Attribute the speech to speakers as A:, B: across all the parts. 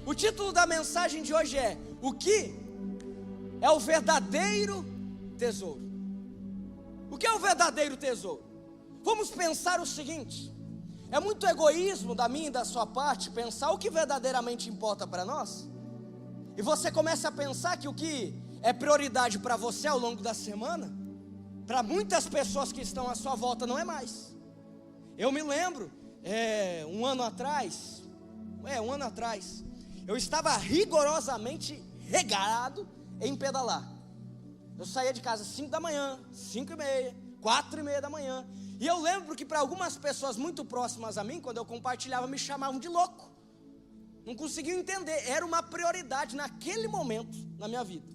A: O título da mensagem de hoje é: o que é o verdadeiro tesouro? O que é o verdadeiro tesouro? Vamos pensar o seguinte: é muito egoísmo da minha e da sua parte pensar o que verdadeiramente importa para nós, e você começa a pensar que o que é prioridade para você ao longo da semana, para muitas pessoas que estão à sua volta não é mais. Eu me lembro, um ano atrás, eu estava rigorosamente regrado em pedalar. Eu saía de casa às 5 da manhã, 5h30, 4h30 da manhã. E eu lembro que para algumas pessoas muito próximas a mim, quando eu compartilhava, me chamavam de louco. Não conseguiam entender, era uma prioridade naquele momento na minha vida.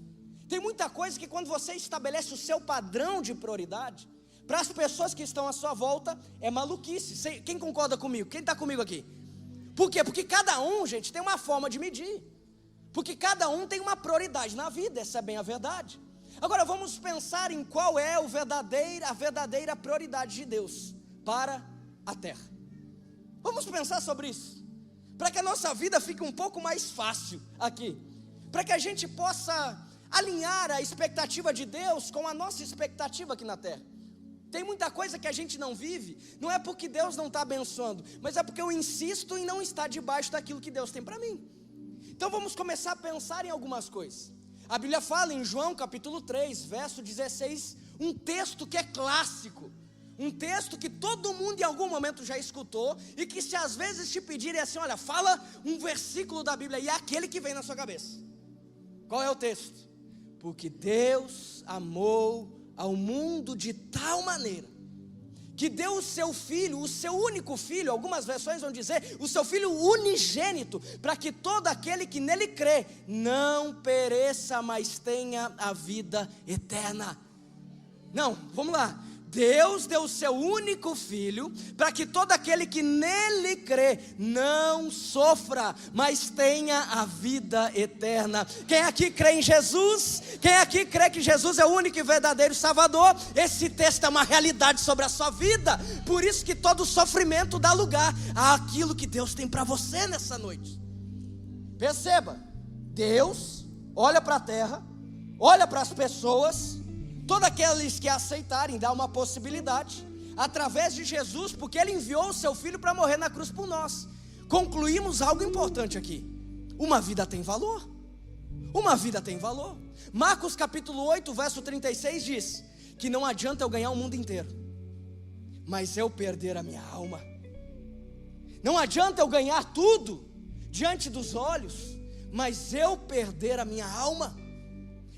A: Tem muita coisa que quando você estabelece o seu padrão de prioridade, para as pessoas que estão à sua volta, é maluquice. Quem concorda comigo? Quem está comigo aqui? Por quê? Porque cada um, gente, tem uma forma de medir. Porque cada um tem uma prioridade na vida, essa é bem a verdade. Agora vamos pensar em qual é a verdadeira prioridade de Deus para a terra. Vamos pensar sobre isso, para que a nossa vida fique um pouco mais fácil aqui, para que a gente possa alinhar a expectativa de Deus com a nossa expectativa aqui na terra. Tem muita coisa que a gente não vive, não é porque Deus não está abençoando, mas é porque eu insisto em não estar debaixo daquilo que Deus tem para mim. Então vamos começar a pensar em algumas coisas. A Bíblia fala em João capítulo 3, verso 16, um texto que é clássico, um texto que todo mundo em algum momento já escutou, e que se às vezes te pedirem assim, olha, fala um versículo da Bíblia, e é aquele que vem na sua cabeça. Qual é o texto? Porque Deus amou ao mundo de tal maneira, que deu o seu filho, o seu único filho, algumas versões vão dizer, o seu filho unigênito, para que todo aquele que nele crê, não pereça, mas tenha a vida eterna. Não, vamos lá. Deus deu o seu único filho, para que todo aquele que nele crê, não sofra, mas tenha a vida eterna. Quem aqui crê em Jesus? Quem aqui crê que Jesus é o único e verdadeiro Salvador? Esse texto é uma realidade sobre a sua vida. Por isso que todo sofrimento dá lugar àquilo que Deus tem para você nessa noite. Perceba, Deus olha para a terra, olha para as pessoas, todos aqueles que aceitarem, dá uma possibilidade, através de Jesus, porque Ele enviou o seu Filho para morrer na cruz por nós. Concluímos algo importante aqui: uma vida tem valor. Uma vida tem valor. Marcos capítulo 8, verso 36 diz, que não adianta eu ganhar o mundo inteiro, mas eu perder a minha alma. Não adianta eu ganhar tudo diante dos olhos, mas eu perder a minha alma.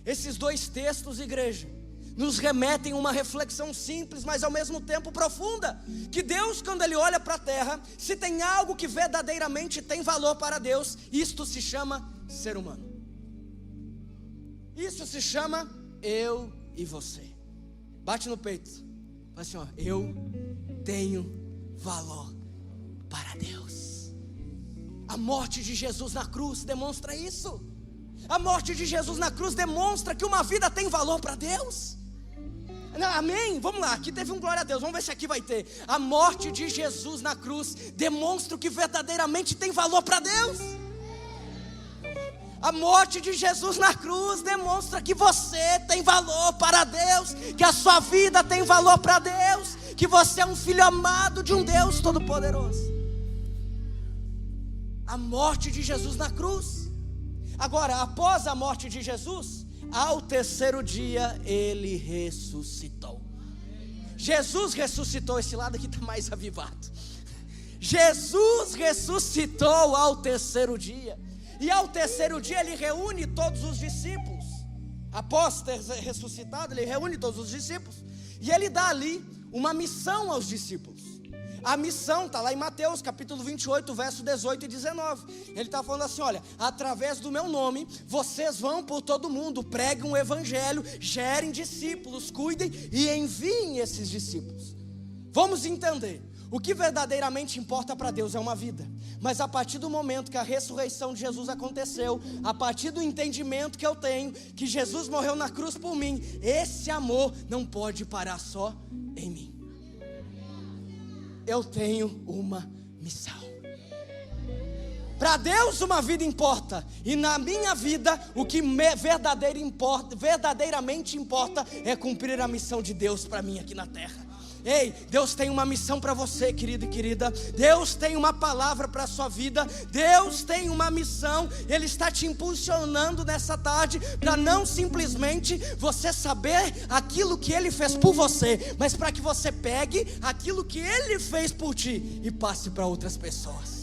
A: Esses dois textos, igreja, nos remetem a uma reflexão simples, mas ao mesmo tempo profunda, que Deus, quando Ele olha para a terra, se tem algo que verdadeiramente tem valor para Deus, isto se chama ser humano. Isso se chama eu e você. Bate no peito, fala assim, ó, eu tenho valor para Deus. A morte de Jesus na cruz demonstra isso. A morte de Jesus na cruz demonstra que uma vida tem valor para Deus. Amém? Vamos lá, aqui teve um glória a Deus, vamos ver se aqui vai ter. A morte de Jesus na cruz demonstra que verdadeiramente tem valor para Deus. A morte de Jesus na cruz demonstra que você tem valor para Deus, que a sua vida tem valor para Deus, que você é um filho amado de um Deus Todo-Poderoso. A morte de Jesus na cruz. Agora, após a morte de Jesus, ao terceiro dia Ele ressuscitou. Jesus ressuscitou, esse lado aqui está mais avivado. Jesus ressuscitou ao terceiro dia. E ao terceiro dia Ele reúne todos os discípulos. Após ter ressuscitado, Ele reúne todos os discípulos, e Ele dá ali uma missão aos discípulos. A missão está lá em Mateus capítulo 28, verso 18 e 19. Ele está falando assim, olha, através do meu nome, vocês vão por todo mundo, preguem o evangelho, gerem discípulos, cuidem e enviem esses discípulos. Vamos entender, o que verdadeiramente importa para Deus é uma vida. Mas a partir do momento que a ressurreição de Jesus aconteceu, a partir do entendimento que eu tenho, que Jesus morreu na cruz por mim, esse amor não pode parar só em mim. Eu tenho uma missão. Para Deus uma vida importa, e na minha vida o que verdadeiramente importa é cumprir a missão de Deus para mim aqui na terra. Ei, Deus tem uma missão para você, querido e querida. Deus tem uma palavra para a sua vida. Deus tem uma missão. Ele está te impulsionando nessa tarde para não simplesmente você saber aquilo que Ele fez por você, mas para que você pegue aquilo que Ele fez por ti e passe para outras pessoas.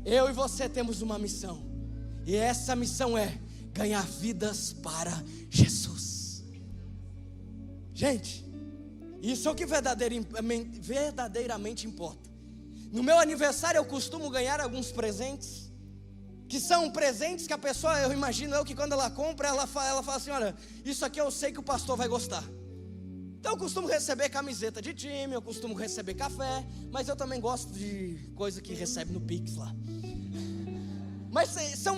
A: Eu e você temos uma missão, e essa missão é ganhar vidas para Jesus. Gente, isso é o que verdadeiramente importa. No meu aniversário eu costumo ganhar alguns presentes, que são presentes que a pessoa, eu imagino que quando ela compra, ela fala assim: olha, isso aqui eu sei que o pastor vai gostar. Então eu costumo receber camiseta de time, eu costumo receber café, mas eu também gosto de coisa que recebe no Pix lá. Mas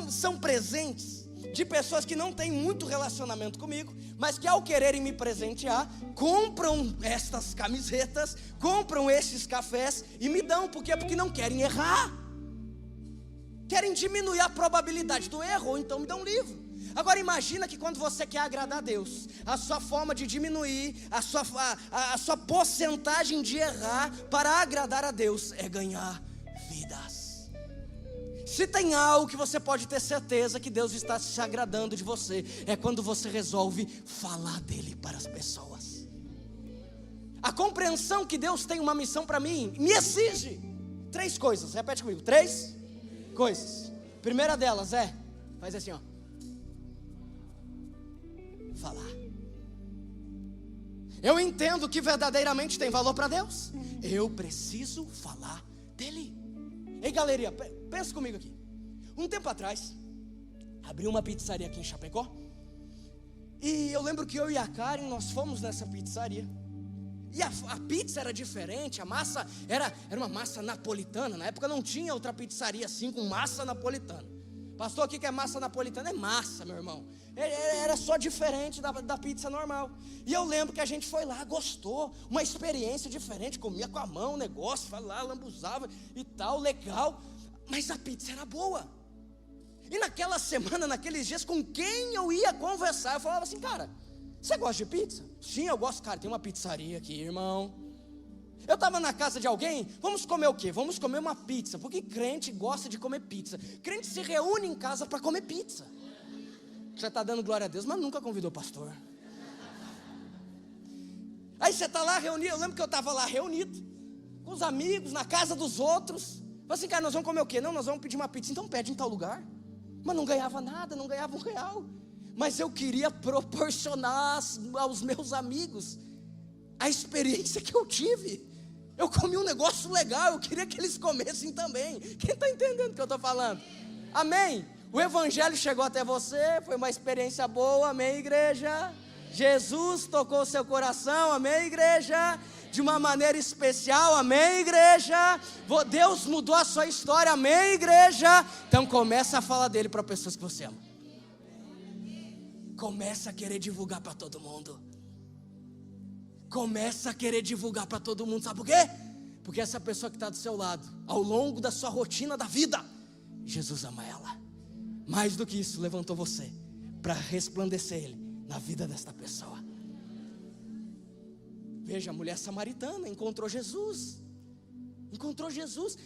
A: são presentes de pessoas que não têm muito relacionamento comigo, mas que ao quererem me presentear, compram estas camisetas, compram esses cafés e me dão. Por quê? Porque não querem errar, querem diminuir a probabilidade do erro, ou então me dão um livro. Agora imagina que quando você quer agradar a Deus, a sua forma de diminuir a sua porcentagem de errar para agradar a Deus é ganhar vidas. Se tem algo que você pode ter certeza que Deus está se agradando de você, é quando você resolve falar dele para as pessoas. A compreensão que Deus tem uma missão para mim me exige 3 coisas. Repete comigo: 3 coisas. Primeira delas faz assim, ó, falar. Eu entendo que verdadeiramente tem valor para Deus. Eu preciso falar dele. Ei, galeria, pensa comigo aqui. Um tempo atrás, abri uma pizzaria aqui em Chapecó. E eu lembro que eu e a Karen, nós fomos nessa pizzaria. E a pizza era diferente, a massa era uma massa napolitana. Na época não tinha outra pizzaria assim com massa napolitana. Pastor, o que é massa napolitana? É massa, meu irmão. Era só diferente da pizza normal. E eu lembro que a gente foi lá, gostou, uma experiência diferente, comia com a mão o negócio, vai lá, lambuzava e tal, legal. Mas a pizza era boa. E naquela semana, naqueles dias, com quem eu ia conversar, eu falava assim: cara, você gosta de pizza? Sim, eu gosto. Cara, tem uma pizzaria aqui, irmão. Eu estava na casa de alguém, vamos comer o quê? Vamos comer uma pizza, porque crente gosta de comer pizza. Crente se reúne em casa para comer pizza. Você está dando glória a Deus, mas nunca convidou o pastor. Aí você está lá reunido, eu lembro que eu estava lá reunido, com os amigos, na casa dos outros. Falei assim: cara, nós vamos comer o quê? Não, nós vamos pedir uma pizza. Então pede em tal lugar. Mas não ganhava nada, não ganhava R$1. Mas eu queria proporcionar aos meus amigos a experiência que eu tive. Eu comi um negócio legal, eu queria que eles comessem também. Quem está entendendo o que eu estou falando? Amém? O evangelho chegou até você, foi uma experiência boa, amém, igreja? Jesus tocou o seu coração, amém, igreja? De uma maneira especial, amém, igreja? Deus mudou a sua história, amém, igreja? Então começa a falar dele para pessoas que você ama. Começa a querer divulgar para todo mundo. Começa a querer divulgar para todo mundo, sabe por quê? Porque essa pessoa que está do seu lado, ao longo da sua rotina da vida, Jesus ama ela. Mais do que isso, levantou você para resplandecer Ele na vida desta pessoa. Veja, a mulher samaritana encontrou Jesus.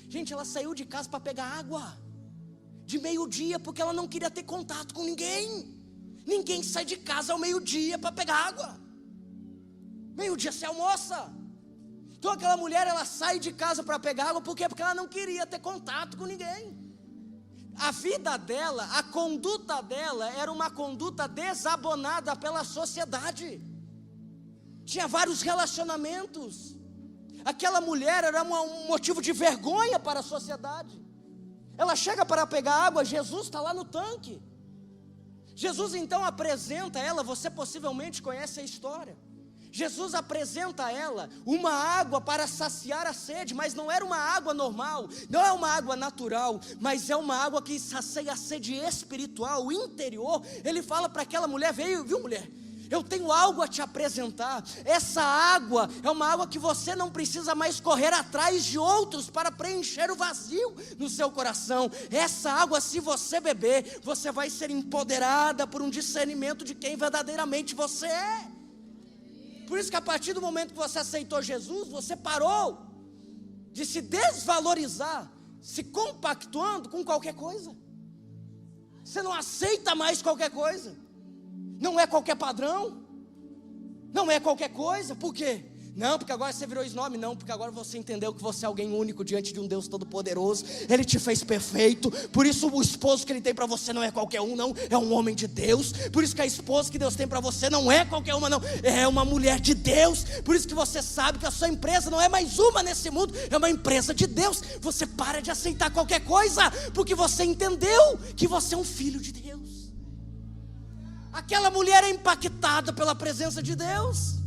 A: Gente, ela saiu de casa para pegar água de meio-dia, porque ela não queria ter contato com ninguém. Ninguém sai de casa ao meio-dia para pegar água. Meio-dia se almoça. Então aquela mulher, ela sai de casa para pegar água, por quê? Porque ela não queria ter contato com ninguém. A vida dela, a conduta dela era uma conduta desabonada pela sociedade. Tinha vários relacionamentos. Aquela mulher era um motivo de vergonha para a sociedade. Ela chega para pegar água, Jesus está lá no tanque. Jesus então apresenta a ela, você possivelmente conhece a história. Jesus apresenta a ela uma água para saciar a sede, mas não era uma água normal, não é uma água natural, mas é uma água que sacia a sede espiritual, interior. Ele fala para aquela mulher: viu mulher, Eu tenho algo a te apresentar. Essa água é uma água que você não precisa mais correr atrás de outros para preencher o vazio no seu coração. Essa água, se você beber, você vai ser empoderada por um discernimento de quem verdadeiramente você é. Por isso que a partir do momento que você aceitou Jesus, você parou de se desvalorizar, se compactuando com qualquer coisa. Você não aceita mais qualquer coisa. Não é qualquer padrão, não é qualquer coisa. Por quê? Não, porque agora você virou nome. Não, porque agora você entendeu que você é alguém único diante de um Deus todo-poderoso. Ele te fez perfeito. Por isso o esposo que Ele tem para você não é qualquer um, não. É um homem de Deus. Por isso que a esposa que Deus tem para você não é qualquer uma, não. É uma mulher de Deus. Por isso que você sabe que a sua empresa não é mais uma nesse mundo. É uma empresa de Deus. Você para de aceitar qualquer coisa, porque você entendeu que você é um filho de Deus. Aquela mulher é impactada pela presença de Deus,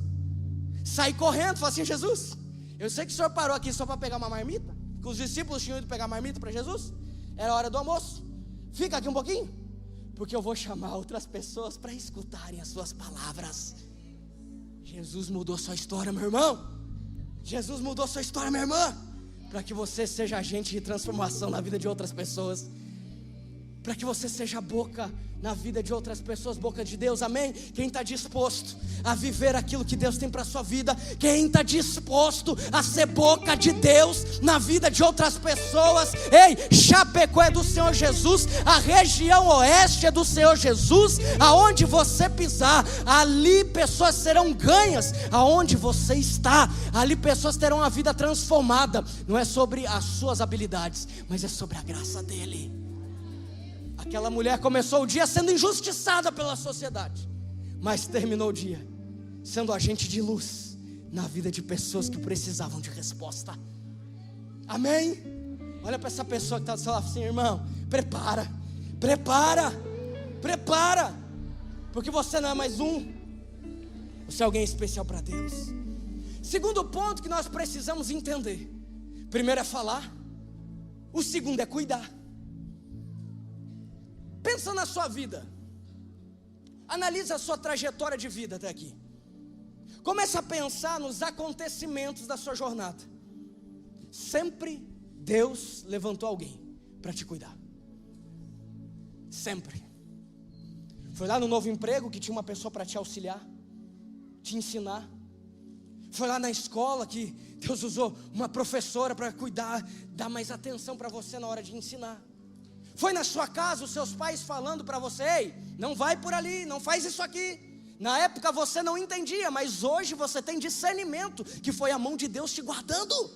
A: sai correndo, fala assim: Jesus, eu sei que o senhor parou aqui só para pegar uma marmita, que os discípulos tinham ido pegar marmita para Jesus, era hora do almoço, fica aqui um pouquinho, porque eu vou chamar outras pessoas para escutarem as suas palavras. Jesus mudou sua história, meu irmão. Jesus mudou sua história, minha irmã, para que você seja agente de transformação na vida de outras pessoas, para que você seja a boca na vida de outras pessoas, boca de Deus, amém? Quem está disposto a viver aquilo que Deus tem para a sua vida, quem está disposto a ser boca de Deus na vida de outras pessoas, ei, Chapecó é do Senhor Jesus, a região oeste é do Senhor Jesus, aonde você pisar, ali pessoas serão ganhas, aonde você está, ali pessoas terão a vida transformada, não é sobre as suas habilidades, mas é sobre a graça dEle. Aquela mulher começou o dia sendo injustiçada pela sociedade, mas terminou o dia sendo agente de luz na vida de pessoas que precisavam de resposta. Amém? Olha para essa pessoa que está do seu lado assim: irmão, prepara, porque você não é mais um, você é alguém especial para Deus. Segundo ponto que nós precisamos entender: primeiro é falar, o segundo é cuidar. Pensa na sua vida, analisa a sua trajetória de vida até aqui, comece a pensar nos acontecimentos da sua jornada. Sempre Deus levantou alguém para te cuidar, sempre. Foi lá no novo emprego que tinha uma pessoa para te auxiliar, te ensinar. Foi lá na escola que Deus usou uma professora para cuidar, dar mais atenção para você na hora de ensinar. Foi na sua casa os seus pais falando para você: ei, não vai por ali, não faz isso aqui. Na época você não entendia, mas hoje você tem discernimento que foi a mão de Deus te guardando.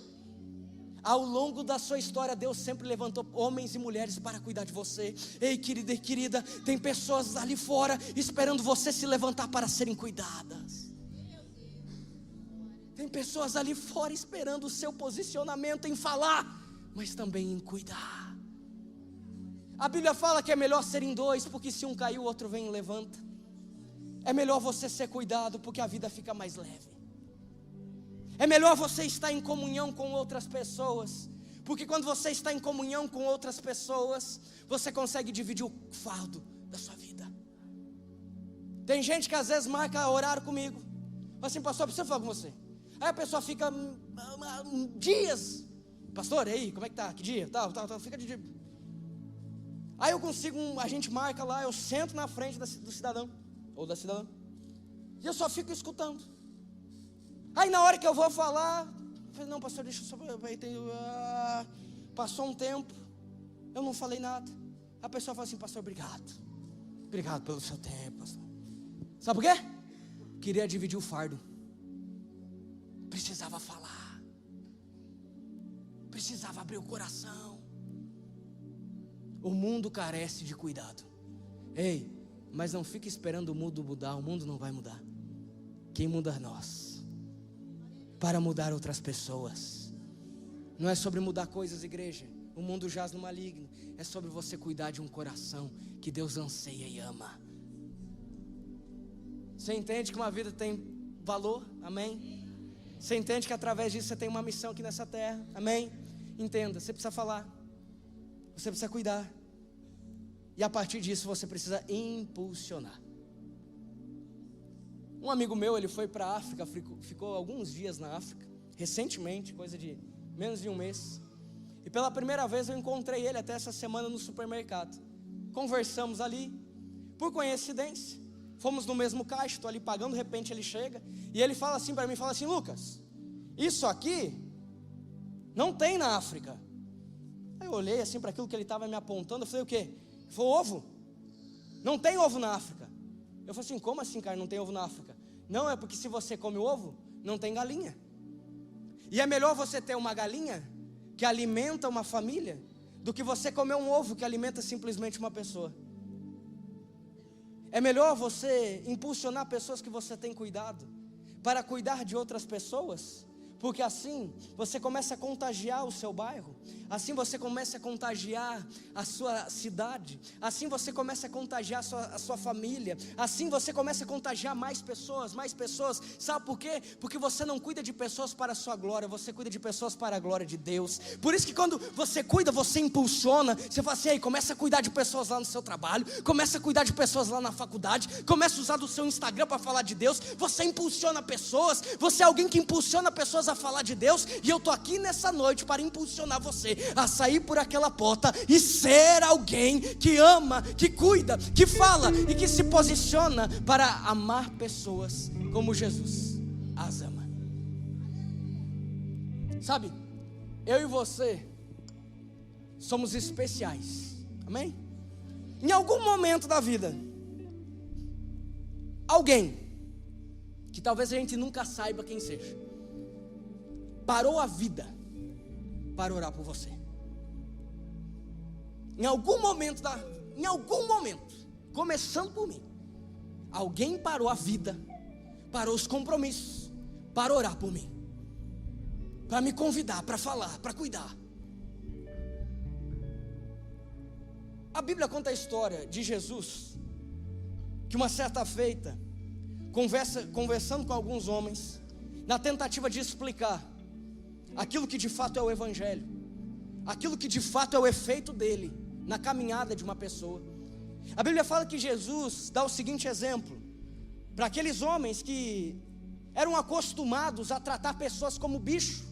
A: Ao longo da sua história, Deus sempre levantou homens e mulheres para cuidar de você. Ei, querida e querida, tem pessoas ali fora esperando você se levantar para serem cuidadas. Tem pessoas ali fora esperando o seu posicionamento em falar, mas também em cuidar. A Bíblia fala que é melhor ser em dois, porque se um cair o outro vem e levanta. É melhor você ser cuidado, porque a vida fica mais leve. É melhor você estar em comunhão com outras pessoas, porque quando você está em comunhão com outras pessoas, você consegue dividir o fardo da sua vida. Tem gente que às vezes marca horário comigo, fala assim: pastor, preciso falar com você. Aí a pessoa fica dias: pastor, e aí, como é que tá? Que dia? Tal, fica de dia. Aí eu consigo, a gente marca lá, eu sento na frente do cidadão, ou da cidadã, e eu só fico escutando. Aí na hora que eu vou falar, eu falei: não, pastor, deixa eu só, passou um tempo, eu não falei nada. A pessoa fala assim: pastor, obrigado pelo seu tempo, pastor. Sabe por quê? Queria dividir o fardo, precisava falar, precisava abrir o coração. O mundo carece de cuidado. Ei, mas não fique esperando o mundo mudar. O mundo não vai mudar. Quem muda é nós, para mudar outras pessoas. Não é sobre mudar coisas, igreja. O mundo jaz no maligno. É sobre você cuidar de um coração que Deus anseia e ama. Você entende que uma vida tem valor? Amém? Você entende que através disso você tem uma missão aqui nessa terra? Amém? Entenda, você precisa falar, você precisa cuidar, e a partir disso você precisa impulsionar. Um amigo meu, ele foi para a África, ficou alguns dias na África, recentemente, coisa de menos de um mês. E pela primeira vez eu encontrei ele até essa semana no supermercado. Conversamos ali, por coincidência, fomos no mesmo caixa, estou ali pagando, de repente ele chega, e ele fala assim para mim, fala assim: Lucas, isso aqui não tem na África. Aí eu olhei assim para aquilo que ele estava me apontando, eu falei: o quê? Ele falou: ovo. Não tem ovo na África. Eu falei assim: como assim, cara, não tem ovo na África? Não, é porque se você come ovo, não tem galinha. E é melhor você ter uma galinha que alimenta uma família do que você comer um ovo que alimenta simplesmente uma pessoa. É melhor você impulsionar pessoas que você tem cuidado para cuidar de outras pessoas, porque assim você começa a contagiar o seu bairro, assim você começa a contagiar a sua cidade, assim você começa a contagiar a sua família, assim você começa a contagiar mais pessoas, sabe por quê? Porque você não cuida de pessoas para a sua glória, você cuida de pessoas para a glória de Deus. Por isso que quando você cuida, você impulsiona, você fala assim: ei, começa a cuidar de pessoas lá no seu trabalho, começa a cuidar de pessoas lá na faculdade, começa a usar do seu Instagram para falar de Deus, você impulsiona pessoas, você é alguém que impulsiona pessoas a falar de Deus, e eu estou aqui nessa noite para impulsionar você a sair por aquela porta e ser alguém que ama, que cuida, que fala e que se posiciona para amar pessoas como Jesus as ama. Sabe, eu e você somos especiais, amém? Em algum momento da vida, alguém, que talvez a gente nunca saiba quem seja, parou a vida para orar por você. Em algum momento, começando por mim, alguém parou a vida, parou os compromissos, para orar por mim, para me convidar, para falar, para cuidar. A Bíblia conta a história de Jesus, que uma certa feita, conversando com alguns homens, na tentativa de explicar aquilo que de fato é o Evangelho, aquilo que de fato é o efeito dele na caminhada de uma pessoa. A Bíblia fala que Jesus dá o seguinte exemplo para aqueles homens que eram acostumados a tratar pessoas como bicho,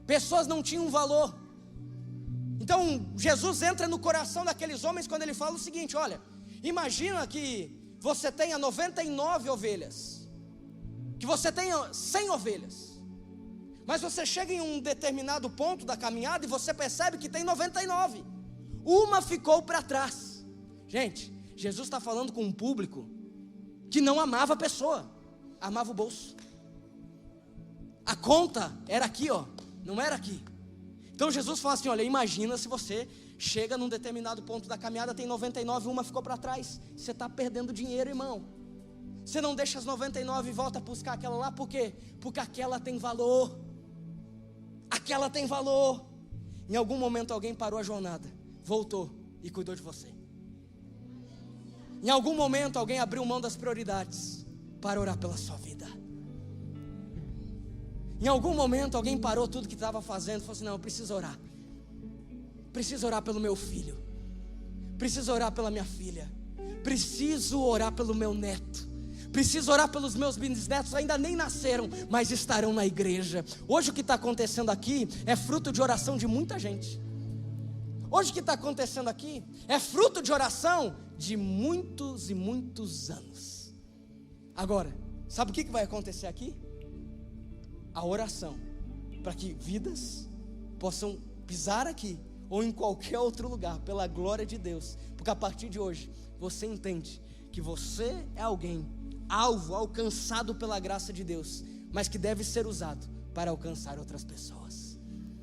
A: pessoas não tinham valor. Então Jesus entra no coração daqueles homens quando ele fala o seguinte: olha, imagina que você tenha 99 ovelhas, que você tenha 100 ovelhas, mas você chega em um determinado ponto da caminhada e você percebe que tem 99, uma ficou para trás. Gente, Jesus está falando com um público que não amava a pessoa, amava o bolso. A conta era aqui, ó, não era aqui. Então Jesus fala assim: olha, imagina se você chega num determinado ponto da caminhada, tem 99, uma ficou para trás. Você está perdendo dinheiro, irmão. Você não deixa as 99 e volta a buscar aquela lá, por quê? Porque aquela tem valor. Aquela tem valor. Em algum momento alguém parou a jornada, voltou e cuidou de você. Em algum momento alguém abriu mão das prioridades para orar pela sua vida. Em algum momento alguém parou tudo que estava fazendo e falou assim: não, eu preciso orar. Preciso orar pelo meu filho, preciso orar pela minha filha, preciso orar pelo meu neto, preciso orar pelos meus bisnetos, ainda nem nasceram, mas estarão na igreja. Hoje o que está acontecendo aqui é fruto de oração de muita gente. Hoje o que está acontecendo aqui é fruto de oração de muitos e muitos anos. Agora, sabe o que vai acontecer aqui? A oração para que vidas possam pisar aqui ou em qualquer outro lugar, pela glória de Deus, porque a partir de hoje, você entende que você é alguém, alvo, alcançado pela graça de Deus, mas que deve ser usado para alcançar outras pessoas.